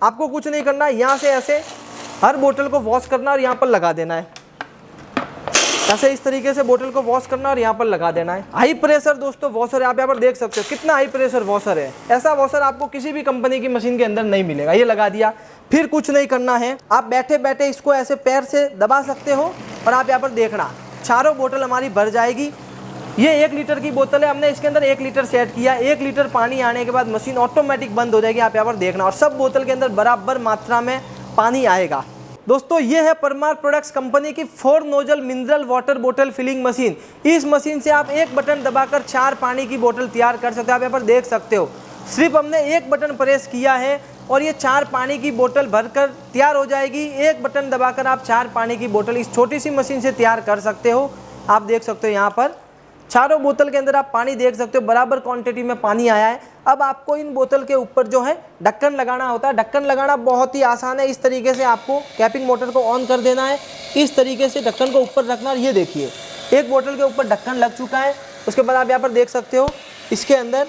आपको कुछ नहीं करना है, यहाँ से ऐसे हर बोतल को वॉश करना और यहाँ पर लगा देना है। ऐसे इस तरीके से बोतल को वॉश करना और यहाँ पर लगा देना है। हाई प्रेशर दोस्तों वॉशर है, आप यहाँ पर देख सकते हो कितना हाई प्रेशर वॉशर है। ऐसा वॉशर आपको किसी भी कंपनी की मशीन के अंदर नहीं मिलेगा। ये लगा दिया, फिर कुछ नहीं करना है, आप बैठे बैठे इसको ऐसे पैर से दबा सकते हो और आप यहाँ पर देखना चारों बोतल हमारी भर जाएगी। ये 1 लीटर की बोतल है, हमने इसके अंदर 1 लीटर सेट किया। 1 लीटर पानी आने के बाद मशीन ऑटोमेटिक बंद हो जाएगी। आप यहाँ पर देखना, और सब बोतल के अंदर बराबर मात्रा में पानी आएगा। दोस्तों ये है परमार प्रोडक्ट्स कंपनी की 4 नोजल मिनरल वाटर बोतल फिलिंग मशीन। इस मशीन से आप एक बटन दबाकर 4 पानी की बोतल तैयार कर सकते हो। आप यहाँ पर देख सकते हो, सिर्फ हमने एक बटन प्रेस किया है और ये 4 पानी की बोतल भरकर तैयार हो जाएगी। एक बटन दबाकर आप 4 पानी की बोतल इस छोटी सी मशीन से तैयार कर सकते हो। आप देख सकते हो यहाँ पर चारों बोतल के अंदर आप पानी देख सकते हो, बराबर क्वांटिटी में पानी आया है। अब आपको इन बोतल के ऊपर जो है ढक्कन लगाना होता है। ढक्कन लगाना बहुत ही आसान है। इस तरीके से आपको कैपिंग मोटर को ऑन कर देना है, इस तरीके से ढक्कन को ऊपर रखना। और ये देखिए एक बोतल के ऊपर ढक्कन लग चुका है। उसके बाद आप यहाँ पर देख सकते हो इसके अंदर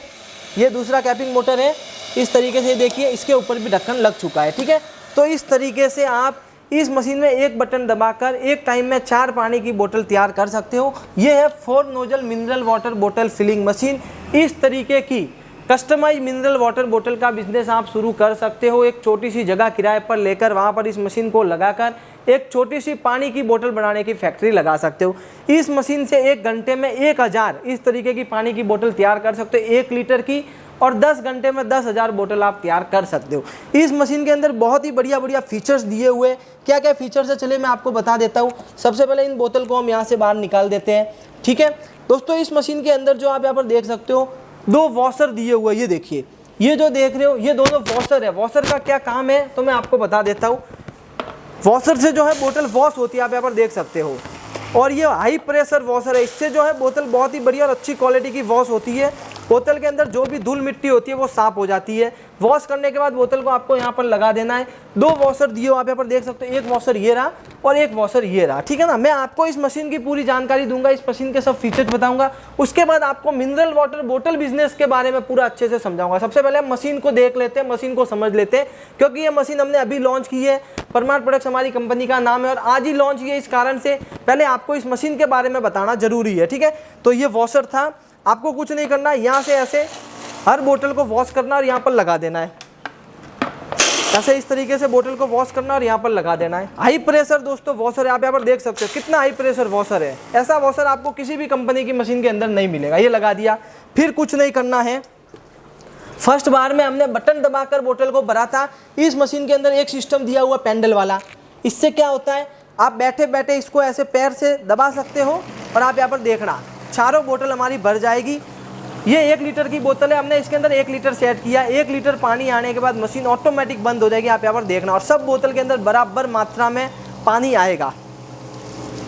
ये दूसरा कैपिंग मोटर है, इस तरीके से देखिए इसके ऊपर भी ढक्कन लग चुका है। ठीक है, तो इस तरीके से आप इस मशीन में एक बटन दबाकर एक टाइम में 4 पानी की बोतल तैयार कर सकते हो। ये है 4 नोजल मिनरल वाटर बोतल फिलिंग मशीन। इस तरीके की कस्टमाइज मिनरल वाटर बोतल का बिजनेस आप शुरू कर सकते हो। एक छोटी सी जगह किराए पर लेकर वहाँ पर इस मशीन को लगाकर एक छोटी सी पानी की बोतल बनाने की फैक्ट्री लगा सकते हो। इस मशीन से 1 घंटे में 1000 इस तरीके की पानी की बोतल तैयार कर सकते हो, 1 लीटर की, और 10 घंटे में 10,000 बोतल आप तैयार कर सकते हो। इस मशीन के अंदर बहुत ही बढ़िया बढ़िया फीचर्स दिए हुए हैं। क्या क्या फीचर्स है चलिए मैं आपको बता देता हूँ। सबसे पहले इन बोतल को हम यहाँ से बाहर निकाल देते हैं। ठीक है दोस्तों, इस मशीन के अंदर जो आप यहाँ पर देख सकते हो 2 वॉशर दिए हुए, ये देखिए, ये जो देख रहे हो ये दोनों वॉशर है। वॉशर का क्या काम है तो मैं आपको बता देता हूँ। वॉशर से जो है बोतल वॉश होती है, आप यहाँ पर देख सकते हो, और ये हाई प्रेशर वॉशर है। इससे जो है बोतल बहुत ही बढ़िया और अच्छी क्वालिटी की वॉश होती है। बोतल के अंदर जो भी धूल मिट्टी होती है वो साफ हो जाती है। वॉश करने के बाद बोतल को आपको यहाँ पर लगा देना है। 2 वॉशर दिए हो आप यहाँ पर देख सकते हो, एक वॉशर ये रहा और एक वॉशर ये रहा। ठीक है ना, मैं आपको इस मशीन की पूरी जानकारी दूंगा, इस मशीन के सब फीचर्स बताऊंगा। उसके बाद आपको मिनरल वाटर बोतल बिजनेस के बारे में पूरा अच्छे से समझाऊंगा। सबसे पहले हम मशीन को देख लेते हैं, मशीन को समझ लेते हैं, क्योंकि ये मशीन हमने अभी लॉन्च की है। परमार प्रोडक्ट्स हमारी कंपनी का नाम है और आज ही लॉन्च की है। इस कारण से पहले आपको इस मशीन के बारे में बताना जरूरी है। ठीक है, तो ये वॉशर था, आपको कुछ नहीं करना है, यहाँ से ऐसे हर बोतल को वॉश करना और यहाँ पर लगा देना है। ऐसे इस तरीके से बोतल को वॉश करना और यहाँ पर लगा देना है। हाई प्रेशर दोस्तों वॉशर है, आप यहाँ पर देख सकते हो कितना हाई प्रेशर वॉशर है। ऐसा वॉशर आपको किसी भी कंपनी की मशीन के अंदर नहीं मिलेगा। ये लगा दिया, फिर कुछ नहीं करना है। फर्स्ट बार में हमने बटन दबाकर बोतल को भरा था। इस मशीन के अंदर एक सिस्टम दिया हुआ पैडल वाला। इससे क्या होता है, आप बैठे बैठे इसको ऐसे पैर से दबा सकते हो और आप यहाँ पर देखना चारों बोतल हमारी भर जाएगी। ये 1 लीटर की बोतल है, हमने इसके अंदर 1 लीटर सेट किया। 1 लीटर पानी आने के बाद मशीन ऑटोमेटिक बंद हो जाएगी। आप यहाँ पर देखना, और सब बोतल के अंदर बराबर मात्रा में पानी आएगा।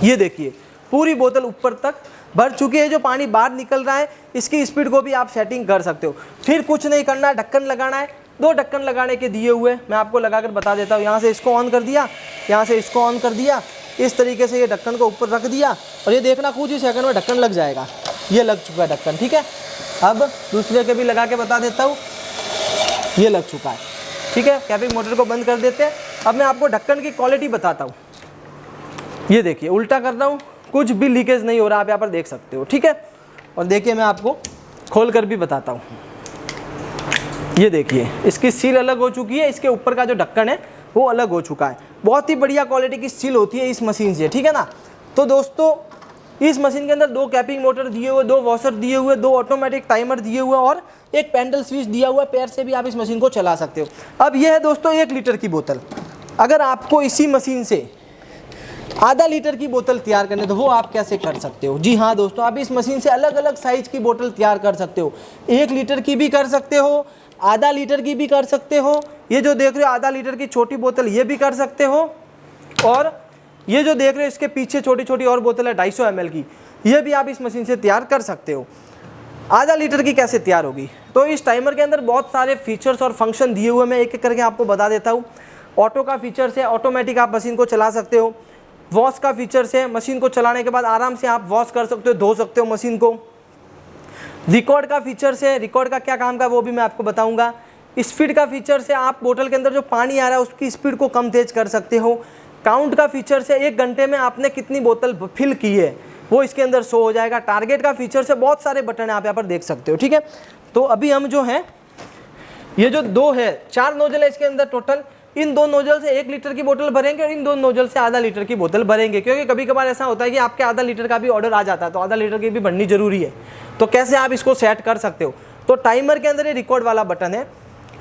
ये देखिए पूरी बोतल ऊपर तक भर चुकी है। जो पानी बाहर निकल रहा है इसकी स्पीड को भी आप सेटिंग कर सकते हो। फिर कुछ नहीं करना है, ढक्कन लगाना है। 2 ढक्कन लगाने के दिए हुए मैं आपको लगाकर बता देता हूँ। यहाँ से इसको ऑन कर दिया, यहाँ से इसको ऑन कर दिया, इस तरीके से ये ढक्कन को ऊपर रख दिया और ये देखना कुछ ही सेकंड में ढक्कन लग जाएगा। ये लग चुका है ढक्कन। ठीक है, अब दूसरे के भी लगा के बता देता हूँ, ये लग चुका है। ठीक है, कैपिंग मोटर को बंद कर देते हैं। अब मैं आपको ढक्कन की क्वालिटी बताता हूँ। ये देखिए उल्टा कर रहा हूँ, कुछ भी लीकेज नहीं हो रहा, आप यहाँ पर देख सकते हो। ठीक है, और देखिए मैं आपको खोल कर भी बताता हूँ। ये देखिए इसकी सील अलग हो चुकी है, इसके ऊपर का जो ढक्कन है वो अलग हो चुका है। बहुत ही बढ़िया क्वालिटी की सील होती है इस मशीन से। ठीक है ना, तो दोस्तों इस मशीन के अंदर 2 कैपिंग मोटर दिए हुए, 2 वॉशर दिए हुए, 2 ऑटोमेटिक टाइमर दिए हुए और एक पैडल स्विच दिया हुआ है। पैर से भी आप इस मशीन को चला सकते हो। अब यह है दोस्तों 1 लीटर की बोतल। अगर आपको इसी मशीन से आधा लीटर की बोतल तैयार करनी तो वो आप कैसे कर सकते हो? जी हाँ दोस्तों, आप इस मशीन से अलग अलग साइज की बोतल तैयार कर सकते हो। 1 लीटर की भी कर सकते हो, आधा लीटर की भी कर सकते हो। ये जो देख रहे हो आधा लीटर की छोटी बोतल ये भी कर सकते हो, और ये जो देख रहे हो इसके पीछे छोटी छोटी और बोतल है 250 ml की, ये भी आप इस मशीन से तैयार कर सकते हो। आधा लीटर की कैसे तैयार होगी? तो इस टाइमर के अंदर बहुत सारे फीचर्स और फंक्शन दिए हुए, मैं एक एक करके आपको बता देता हूँ। ऑटो का फीचर्स है, ऑटोमेटिक आप मशीन को चला सकते हो। वॉश का फीचर्स है, मशीन को चलाने के बाद आराम से आप वॉश कर सकते हो, धो सकते हो मशीन को। रिकॉर्ड का फीचर्स है, रिकॉर्ड का क्या काम का वो भी मैं आपको बताऊंगा। स्पीड का फीचर से आप बोतल के अंदर जो पानी आ रहा है उसकी स्पीड को कम तेज कर सकते हो। काउंट का फीचर से 1 घंटे में आपने कितनी बोतल फिल की है वो इसके अंदर शो हो जाएगा। टारगेट का फीचर से बहुत सारे बटन आप यहाँ पर देख सकते हो, ठीक है। तो अभी हम जो है ये जो 2 है 4 नोजल है इसके अंदर टोटल, इन 2 नोजल से 1 लीटर की बोतल भरेंगे और इन 2 नोजल से आधा लीटर की बोतल भरेंगे, क्योंकि कभी कभार ऐसा होता है कि आपके आधा लीटर का भी ऑर्डर आ जाता है तो आधा लीटर की भी भरनी जरूरी है। तो कैसे आप इसको सेट कर सकते हो, तो टाइमर के अंदर ये रिकॉर्ड वाला बटन है,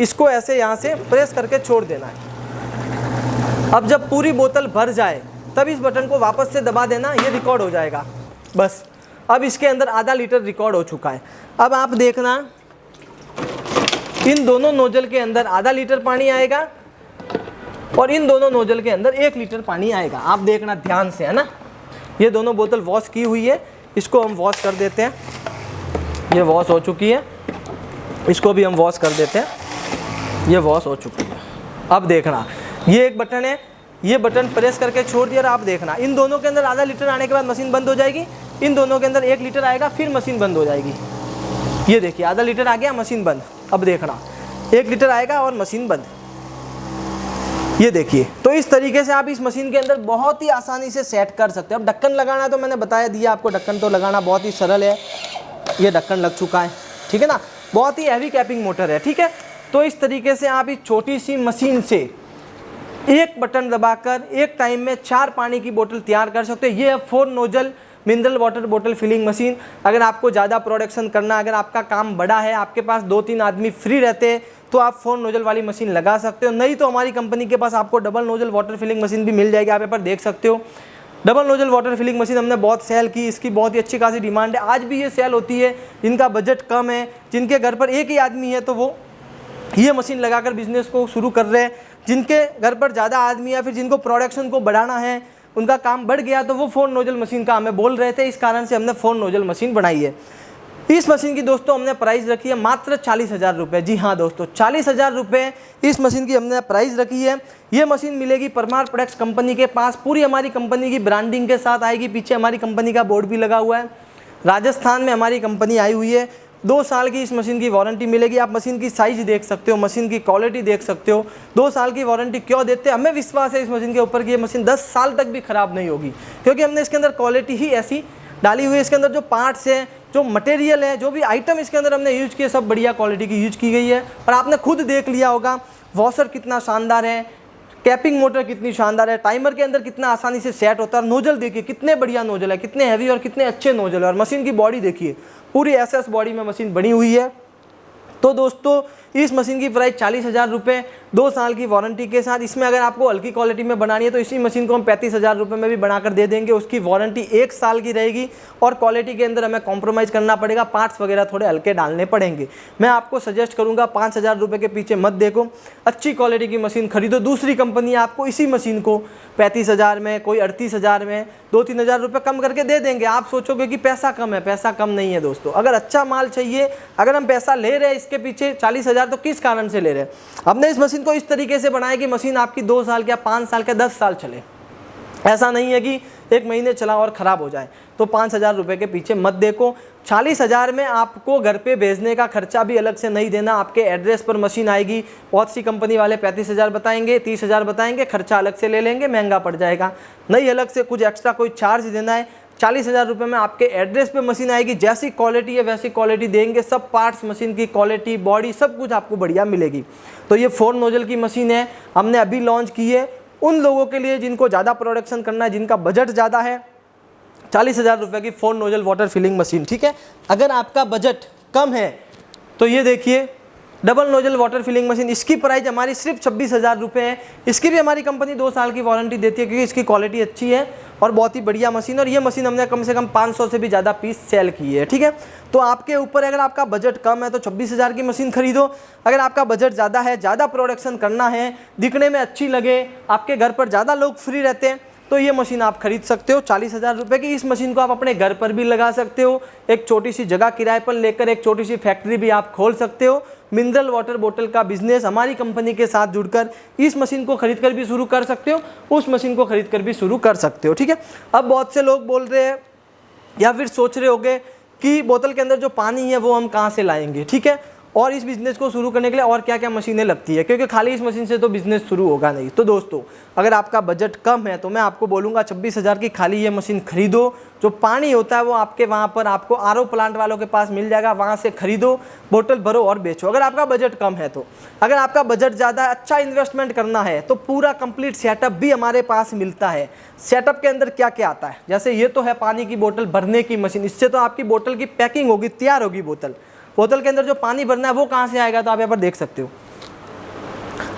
इसको ऐसे यहाँ से प्रेस करके छोड़ देना है। अब जब पूरी बोतल भर जाए तब इस बटन को वापस से दबा देना, ये रिकॉर्ड हो जाएगा बस। अब इसके अंदर आधा लीटर रिकॉर्ड हो चुका है। अब आप देखना इन दोनों नोजल के अंदर आधा लीटर पानी आएगा और इन दोनों नोजल के अंदर 1 लीटर पानी आएगा। आप देखना ध्यान से, है ना। ये दोनों बोतल वॉश की हुई है, इसको हम वॉश कर देते हैं। ये वॉश हो चुकी है, इसको भी हम वॉश कर देते हैं। ये वॉश हो चुकी है। अब देखना ये एक बटन है, ये बटन प्रेस करके छोड़ दिया और आप देखना इन दोनों के अंदर आधा लीटर आने के बाद मशीन बंद हो जाएगी, इन दोनों के अंदर 1 लीटर आएगा फिर मशीन बंद हो जाएगी। ये देखिए आधा लीटर आ गया, मशीन बंद। अब देखना 1 लीटर आएगा और मशीन बंद। ये देखिए, तो इस तरीके से आप इस मशीन के अंदर बहुत ही आसानी से सेट कर सकते हो। अब ढक्कन लगाना तो मैंने बताया दिया आपको, ढक्कन तो लगाना बहुत ही सरल है। ये ढक्कन लग चुका है, ठीक है ना। बहुत ही हैवी कैपिंग मोटर है, ठीक है। तो इस तरीके से आप इस छोटी सी मशीन से एक बटन दबाकर एक टाइम में 4 पानी की बोतल तैयार कर सकते हो। ये है 4 नोजल मिनरल वाटर बोतल फिलिंग मशीन। अगर आपको ज़्यादा प्रोडक्शन करना, अगर आपका काम बड़ा है, आपके पास 2-3 आदमी फ्री रहते हैं तो आप 4 नोजल वाली मशीन लगा सकते हो। नहीं तो हमारी कंपनी के पास आपको double nozzle water filling machine भी मिल जाएगी। आप यहाँ पर देख सकते हो double nozzle water filling machine हमने बहुत सेल की, इसकी बहुत ही अच्छी खासी डिमांड है। आज भी ये सेल होती है। जिनका बजट कम है, जिनके घर पर एक ही आदमी है, तो वो ये मशीन लगाकर बिजनेस को शुरू कर रहे हैं। जिनके घर पर ज़्यादा आदमी या फिर जिनको प्रोडक्शन को बढ़ाना है, उनका काम बढ़ गया, तो वो 4 नोजल मशीन का हमें बोल रहे थे। इस कारण से हमने 4 नोजल मशीन बनाई है। इस मशीन की दोस्तों हमने प्राइस रखी है मात्र 40,000 रुपये। जी हाँ दोस्तों, 40,000 रुपये इस मशीन की हमने प्राइस रखी है। ये मशीन मिलेगी परमार प्रोडक्ट्स कंपनी के पास, पूरी हमारी कंपनी की ब्रांडिंग के साथ आएगी। पीछे हमारी कंपनी का बोर्ड भी लगा हुआ है। राजस्थान में हमारी कंपनी आई हुई है। 2 साल की इस मशीन की वारंटी मिलेगी। आप मशीन की साइज देख सकते हो, मशीन की क्वालिटी देख सकते हो। 2 साल की वारंटी क्यों देते हैं? हमें विश्वास है इस मशीन के ऊपर कि ये मशीन 10 साल तक भी खराब नहीं होगी, क्योंकि हमने इसके अंदर क्वालिटी ही ऐसी डाली हुई है। इसके अंदर जो पार्ट्स हैं, जो मटेरियल है, जो भी आइटम इसके अंदर हमने यूज किए, सब बढ़िया क्वालिटी की यूज की गई है। और आपने खुद देख लिया होगा वॉशर कितना शानदार है, कैपिंग मोटर कितनी शानदार है, टाइमर के अंदर कितना आसानी से सेट होता है। नोजल देखिए कितने बढ़िया नोजल है, कितने हैवी और कितने अच्छे नोजल है। और मशीन की बॉडी देखिए, पूरी एसएस बॉडी में मशीन बनी हुई है। तो दोस्तों इस मशीन की प्राइस 40,000 रुपये, 2 साल की वारंटी के साथ। इसमें अगर आपको हल्की क्वालिटी में बनानी है तो इसी मशीन को हम 35,000 रुपये में भी बनाकर दे देंगे। उसकी वारंटी 1 साल की रहेगी और क्वालिटी के अंदर हमें कॉम्प्रोमाइज़ करना पड़ेगा, पार्ट्स वगैरह थोड़े हल्के डालने पड़ेंगे। मैं आपको सजेस्ट करूँगा 5,000 रुपये के पीछे मत देखो, अच्छी क्वालिटी की मशीन खरीदो। दूसरी कंपनी आपको इसी मशीन को 35,000 में, कोई 38,000 में 2-3 हज़ार रुपये कम करके दे देंगे। आप सोचोगे कि पैसा कम है, पैसा कम नहीं है दोस्तों। अगर अच्छा माल चाहिए, अगर हम पैसा ले रहे हैं इसके पीछे 40,000, तो किस कारण से ले रहे हैं? हमने इस मशीन को इस तरीके से बनाया कि मशीन आपकी 2 साल या 5 साल या 10 साल चले। ऐसा नहीं है कि 1 महीने चला और ख़राब हो जाए। तो 5,000 रुपये के पीछे मत देखो। 40,000 में आपको घर पे भेजने का खर्चा भी अलग से नहीं देना, आपके एड्रेस पर मशीन आएगी। बहुत सी कंपनी वाले 35,000 बताएंगे, 30,000 बताएंगे, खर्चा अलग से ले लेंगे, महंगा पड़ जाएगा। नहीं, अलग से कुछ एक्स्ट्रा कोई चार्ज देना है। 40,000 रुपये में आपके एड्रेस पे मशीन आएगी। जैसी क्वालिटी है वैसी क्वालिटी देंगे। सब पार्ट्स, मशीन की क्वालिटी, बॉडी, सब कुछ आपको बढ़िया मिलेगी। तो ये 4 नोजल की मशीन है, हमने अभी लॉन्च की है उन लोगों के लिए जिनको ज़्यादा प्रोडक्शन करना है, जिनका बजट ज़्यादा है। 40,000 रुपये की 4 नोजल वाटर फिलिंग मशीन, ठीक है। अगर आपका बजट कम है तो ये देखिए double nozzle water filling machine, इसकी प्राइस हमारी सिर्फ 26,000 रुपये है। इसकी भी हमारी कंपनी 2 साल की वारंटी देती है, क्योंकि इसकी क्वालिटी अच्छी है और बहुत ही बढ़िया मशीन। और ये मशीन हमने कम से कम 500 से भी ज़्यादा पीस सेल की है, ठीक है। तो आपके ऊपर, अगर आपका बजट कम है तो 26,000 की मशीन खरीदो। अगर आपका बजट ज़्यादा है, ज़्यादा प्रोडक्शन करना है, दिखने में अच्छी लगे, आपके घर पर ज़्यादा लोग फ्री रहते हैं, तो ये मशीन आप खरीद सकते हो 40,000 रुपये की। इस मशीन को आप अपने घर पर भी लगा सकते हो, एक छोटी सी जगह किराए पर लेकर एक छोटी सी फैक्ट्री भी आप खोल सकते हो। मिनरल वाटर बोतल का बिजनेस हमारी कंपनी के साथ जुड़कर इस मशीन को खरीद कर भी शुरू कर सकते हो, उस मशीन को खरीद कर भी शुरू कर सकते हो, ठीक है। अब बहुत से लोग बोल रहे हैं या फिर सोच रहे होंगे कि बोतल के अंदर जो पानी है वो हम कहाँ से लाएंगे, ठीक है। और इस बिज़नेस को शुरू करने के लिए और क्या क्या मशीनें लगती है, क्योंकि खाली इस मशीन से तो बिज़नेस शुरू होगा नहीं। तो दोस्तों अगर आपका बजट कम है तो मैं आपको बोलूँगा 26,000 की खाली ये मशीन खरीदो। जो पानी होता है वो आपके वहाँ पर आपको आरओ प्लांट वालों के पास मिल जाएगा, वहाँ से खरीदो, बोतल भरो और बेचो, अगर आपका बजट कम है तो। अगर आपका बजट ज़्यादा अच्छा इन्वेस्टमेंट करना है तो पूरा कंप्लीट सेटअप भी हमारे पास मिलता है। सेटअप के अंदर क्या क्या आता है, जैसे ये तो है पानी की बोतल भरने की मशीन, इससे तो आपकी बोतल की पैकिंग होगी, तैयार होगी बोतल। बोतल के अंदर जो पानी भरना है वो कहाँ से आएगा, तो आप यहाँ पर देख सकते हो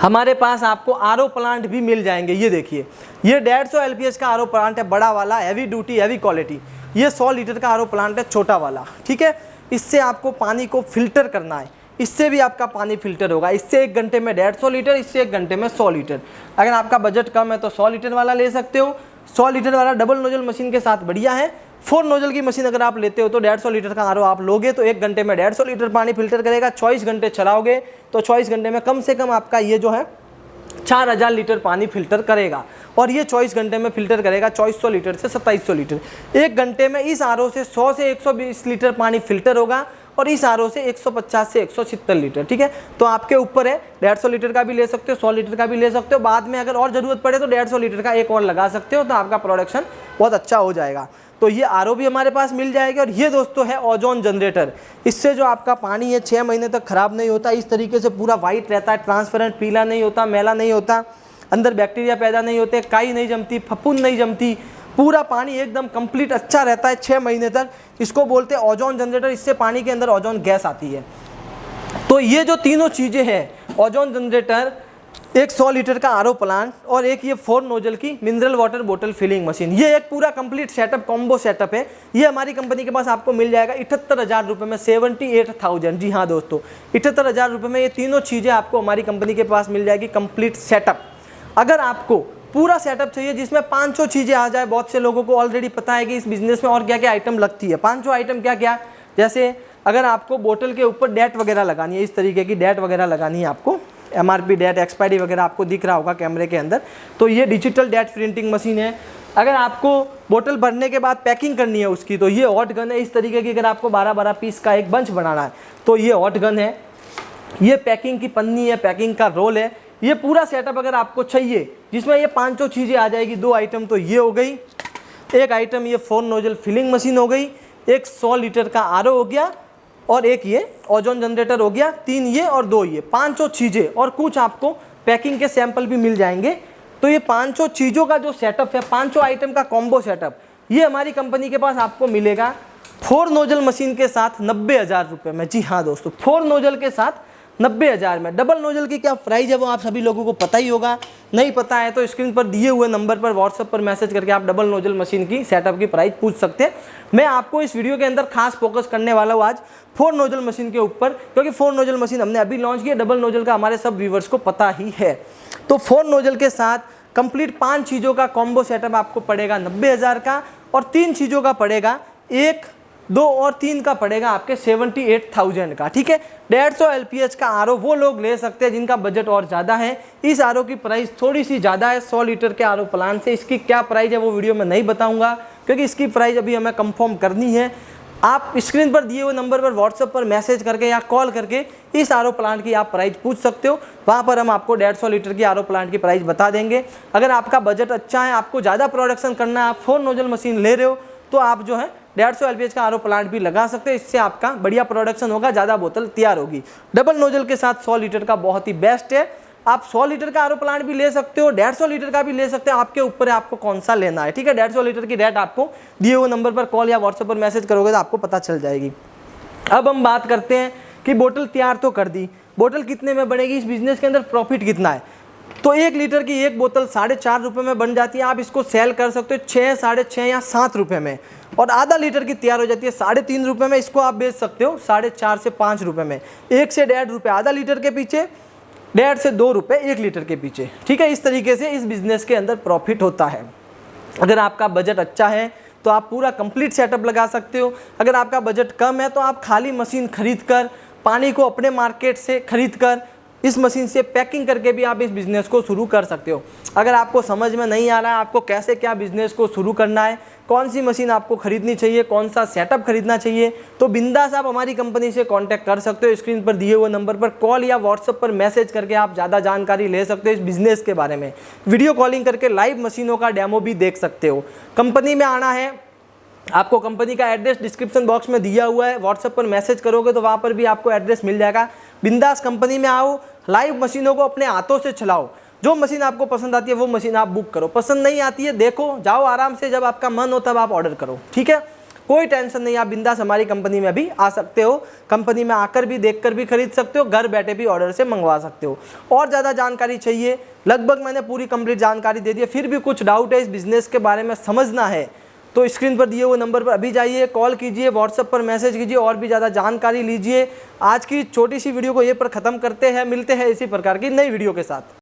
हमारे पास आपको आरओ प्लांट भी मिल जाएंगे। ये देखिए, ये 150 LPH का आरओ प्लांट है, बड़ा वाला, हैवी ड्यूटी, हैवी क्वालिटी। ये 100 लीटर का आरओ प्लांट है, छोटा वाला, ठीक है। इससे आपको पानी को फिल्टर करना है, इससे भी आपका पानी फिल्टर होगा। इससे 1 घंटे में 150 लीटर, इससे 1 घंटे में 100 लीटर। अगर आपका बजट कम है तो 100 लीटर वाला ले सकते हो। 100 लीटर वाला डबल नोजल मशीन के साथ बढ़िया है। 4 नोजल की मशीन अगर आप लेते हो तो 150 लीटर का आरओ आप लोगे तो 1 घंटे में 150 लीटर पानी फिल्टर करेगा। 24 घंटे चलाओगे तो 24 घंटे में कम से कम आपका ये जो है 4000 लीटर पानी फिल्टर करेगा। और ये 24 घंटे में फिल्टर करेगा 2400 लीटर से 2700 लीटर। 1 घंटे में इस आरओ से 100 से 120 लीटर पानी फिल्टर होगा और इस आरओ से 150 से 170 लीटर, ठीक है। तो आपके ऊपर है, 150 लीटर का भी ले सकते हो, 100 लीटर का भी ले सकते हो। बाद में अगर और ज़रूरत पड़े तो 150 लीटर का एक और लगा सकते हो, तो आपका प्रोडक्शन बहुत अच्छा हो जाएगा। तो ये आरओ भी हमारे पास मिल जाएगी। और ये दोस्तों है ओजोन जनरेटर। इससे जो आपका पानी है 6 महीने तक ख़राब नहीं होता, इस तरीके से पूरा वाइट रहता है, ट्रांसपेरेंट, पीला नहीं होता, मैला नहीं होता, अंदर बैक्टीरिया पैदा नहीं होते, काई नहीं जमती, फफूंद नहीं जमती, पूरा पानी एकदम कंप्लीट अच्छा रहता है 6 महीने तक। इसको बोलते हैं ओजोन जनरेटर। इससे पानी के अंदर ओजोन गैस आती है। तो ये जो तीनों चीज़ें हैं, ओजोन जनरेटर, एक 100 लीटर का आरओ प्लांट और एक ये 4 नोजल की मिनरल वाटर बोतल फिलिंग मशीन, ये एक पूरा कंप्लीट सेटअप, कॉम्बो सेटअप है। ये हमारी कंपनी के पास आपको मिल जाएगा 78,000 रुपये में, 78,000। जी हाँ दोस्तों, 78,000 रुपये में ये तीनों चीज़ें आपको हमारी कंपनी के पास मिल जाएगी, कंप्लीट सेटअप। अगर आपको पूरा सेटअप चाहिए जिसमें 500 चीज़ें आ जाए, बहुत से लोगों को ऑलरेडी पता है कि इस बिज़नेस में और क्या क्या आइटम लगती है। 500 आइटम क्या क्या, जैसे अगर आपको बोतल के ऊपर डेट वगैरह लगानी है, इस तरीके की डेट वगैरह लगानी है, आपको MRP डेट, एक्सपायरी वगैरह आपको दिख रहा होगा कैमरे के अंदर, तो ये डिजिटल डेट प्रिंटिंग मशीन है। अगर आपको बोतल भरने के बाद पैकिंग करनी है उसकी, तो ये हॉट गन है। इस तरीके की अगर आपको 12-12 पीस का एक बंच बनाना है तो ये हॉट गन है। ये पैकिंग की पन्नी है, पैकिंग का रोल है। ये पूरा सेटअप अगर आपको चाहिए जिसमें ये 500 चीज़ें आ जाएगी, 2 आइटम तो ये हो गई, एक आइटम ये 4 नोजल फिलिंग मशीन हो गई, एक 100 लीटर का आरओ हो गया और एक ये ओजोन जनरेटर हो गया, 3 ये और 2 ये, 500 चीज़ें। और कुछ आपको पैकिंग के सैंपल भी मिल जाएंगे। तो ये 500 चीज़ों का जो सेटअप है, 500 आइटम का कॉम्बो सेटअप, ये हमारी कंपनी के पास आपको मिलेगा 4 नोजल मशीन के साथ 90,000 रुपये में। जी हाँ दोस्तों, 4 नोजल के साथ 90,000 में। डबल नोजल की क्या प्राइस है वो आप सभी लोगों को पता ही होगा, नहीं पता है तो स्क्रीन पर दिए हुए नंबर पर व्हाट्सएप पर मैसेज करके आप डबल नोजल मशीन की सेटअप की प्राइस पूछ सकते हैं। मैं आपको इस वीडियो के अंदर खास फोकस करने वाला हूँ आज 4 नोजल मशीन के ऊपर, क्योंकि 4 नोजल मशीन हमने अभी लॉन्च की है। डबल नोजल का हमारे सब व्यूवर्स को पता ही है। तो 4 नोजल के साथ कंप्लीट 5 चीज़ों का कॉम्बो सेटअप आपको पड़ेगा 90,000 का, और 3 चीज़ों का पड़ेगा, 1, 2 और 3 का पड़ेगा आपके 78,000 का, ठीक है। 150 LPH का आरओ वो लोग ले सकते हैं जिनका बजट और ज़्यादा है। इस आरओ की प्राइस थोड़ी सी ज़्यादा है 100 लीटर के आरओ प्लांट से। इसकी क्या प्राइस है वो वीडियो में नहीं बताऊंगा, क्योंकि इसकी प्राइस अभी हमें कंफर्म करनी है। आप स्क्रीन पर दिए हुए नंबर पर व्हाट्सएप पर मैसेज करके या कॉल करके इस आरओ प्लांट की आप प्राइस पूछ सकते हो। वहाँ पर हम आपको 150 लीटर की आरओ प्लांट की प्राइस बता देंगे। अगर आपका बजट अच्छा है, आपको ज़्यादा प्रोडक्शन करना है, आप 4 नोजल मशीन ले रहे हो, तो आप जो है 150 LPH का आरओ प्लांट भी लगा सकते हो। इससे आपका बढ़िया प्रोडक्शन होगा, ज़्यादा बोतल तैयार होगी। डबल नोजल के साथ 100 लीटर का बहुत ही बेस्ट है। आप 100 लीटर का आरओ प्लांट भी ले सकते हो, 150 लीटर का भी ले सकते हो, आपके ऊपर है आपको कौन सा लेना है, ठीक है। 150 लीटर की रेट आपको दिए हुए नंबर पर कॉल या व्हाट्सएप पर मैसेज करोगे तो आपको पता चल जाएगी। अब हम बात करते हैं कि बोतल तैयार तो कर दी, बोतल कितने में बनेगी, इस बिजनेस के अंदर प्रॉफिट कितना है। तो 1 लीटर की एक बोतल 4.5 रुपये में बन जाती है। आप इसको सेल कर सकते हो 6, 6.5 या 7 रुपये में, और आधा लीटर की तैयार हो जाती है 3.5 रुपये में। इसको आप बेच सकते हो 4.5 से 5 रुपये में, 1 से 1.5 रुपये आधा लीटर के पीछे, 1.5 से 2 रुपये 1 लीटर के पीछे, ठीक है। इस तरीके से इस बिज़नेस के अंदर प्रॉफिट होता है। अगर आपका बजट अच्छा है तो आप पूरा कंप्लीट सेटअप लगा सकते हो। अगर आपका बजट कम है तो आप खाली मशीन खरीद कर, पानी को अपने मार्केट से खरीद कर, इस मशीन से पैकिंग करके भी आप इस बिज़नेस को शुरू कर सकते हो। अगर आपको समझ में नहीं आ रहा है आपको कैसे क्या बिज़नेस को शुरू करना है, कौन सी मशीन आपको खरीदनी चाहिए, कौन सा सेटअप खरीदना चाहिए, तो बिंदास आप हमारी कंपनी से कांटेक्ट कर सकते हो। स्क्रीन पर दिए हुए नंबर पर कॉल या व्हाट्सएप पर मैसेज करके आप ज़्यादा जानकारी ले सकते हो इस बिज़नेस के बारे में। वीडियो कॉलिंग करके लाइव मशीनों का डेमो भी देख सकते हो। कंपनी में आना है, आपको कंपनी का एड्रेस डिस्क्रिप्शन बॉक्स में दिया हुआ है, व्हाट्सएप पर मैसेज करोगे तो वहाँ पर भी आपको एड्रेस मिल जाएगा। बिंदास कंपनी में आओ, लाइव मशीनों को अपने हाथों से चलाओ। जो मशीन आपको पसंद आती है वो मशीन आप बुक करो, पसंद नहीं आती है देखो, जाओ आराम से, जब आपका मन हो तब आप ऑर्डर करो, ठीक है। कोई टेंशन नहीं, आप बिंदास हमारी कंपनी में भी आ सकते हो। कंपनी में आकर भी देखकर भी खरीद सकते हो, घर बैठे भी ऑर्डर से मंगवा सकते हो। और ज़्यादा जानकारी चाहिए, लगभग मैंने पूरी कंप्लीट जानकारी दे दी है, फिर भी कुछ डाउट है इस बिज़नेस के बारे में समझना है तो स्क्रीन पर दिए हुए नंबर पर अभी जाइए, कॉल कीजिए, व्हाट्सएप पर मैसेज कीजिए और भी ज़्यादा जानकारी लीजिए। आज की छोटी सी वीडियो को ये पर ख़त्म करते हैं, मिलते हैं इसी प्रकार की नई वीडियो के साथ।